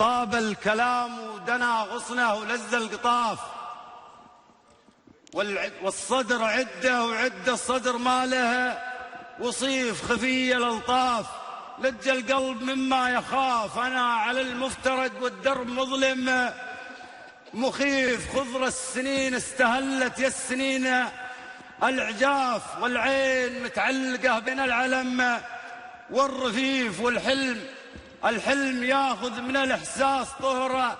طاب الكلام ودنا غصنه ولذ القطاف، والصدر عده وعد الصدر ماله، وصيف خفي الألطاف، لج القلب مما يخاف. أنا على المفترق والدرب مظلم مخيف، خضر السنين استهلت يا السنين العجاف، والعين متعلقة بين العلم والرفيف، الحلم ياخذ من الإحساس طهر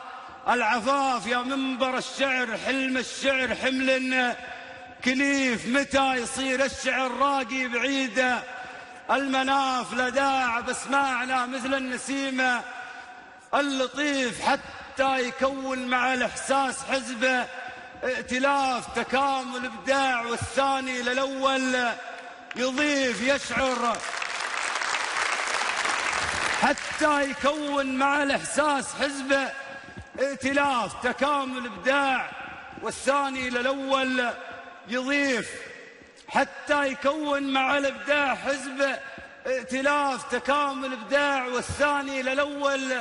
العفاف. يا منبر الشعر حلم الشعر حمل كليف، متى يصير الشعر راقي بعيد المناف؟ لداع بسماعنا مثل النسيم اللطيف، حتى يكون مع الإحساس حزب ائتلاف، تكامل إبداع والثاني للأول يضيف، يشعر حتى يكون مع الإحساس حزب ائتلاف، تكامل إبداع والثاني للأول يضيف، حتى يكون مع الإبداع حزب ائتلاف، تكامل إبداع والثاني للأول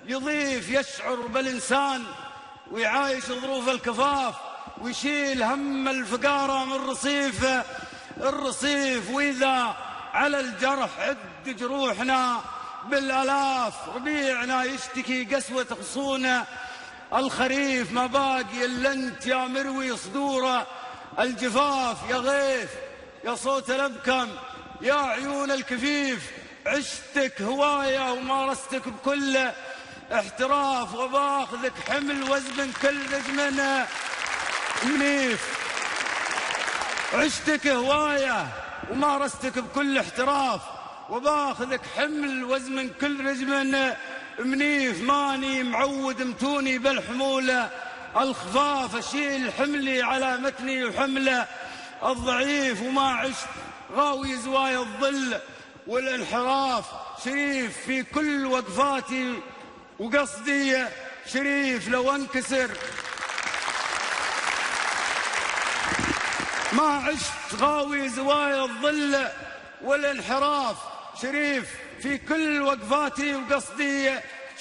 يضيف، يشعر بالإنسان ويعايش ظروف الكفاف، ويشيل هم الفقارة من الرصيف. وإذا على الجرح عد جروحنا بالآلاف، ربيعنا يشتكي قسوة غصون الخريف، ما باقي إلا أنت يا مروي صدور الجفاف، يا غيث يا صوت الأبكم يا عيون الكفيف، عشتك هواية ومارستك بكل احتراف، وباخذك حمل وزن كل رجم منيف. عشتك هواية ومارستك بكل احتراف، وباخذك حمل وزن كل رجم منيف، ماني معود متوني بالحمولة الخفاف، أشيل حملي على متني وحمله الضعيف، وما عشت غاوي زوايا الظل والانحراف، شريف في كل وقفاتي وقصدي شريف، لو انكسر ما عشت غاوي زوايا الظل والانحراف، شريف في كل وقفاتي وقصدي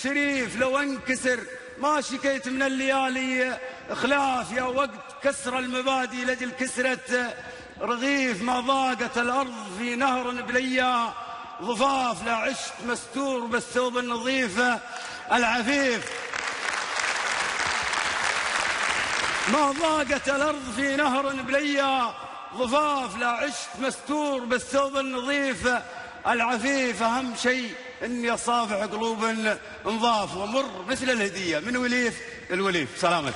شريف، لو انكسر ما شكيت من الليالي خلاف، يا وقت كسر المبادئ لجل كسرة رغيف، ما ضاقت الأرض في نهر بليا ضفاف، لا عشت مستور بالثوب النظيف العفيف. ما ضاقت الأرض في نهر بليا ضفاف، لا عشت مستور بالثوب النظيف العفيف. أهم شيء إني أصافح قلوب نظاف، ومر مثل الهدية من وليف الوليف. سلامك.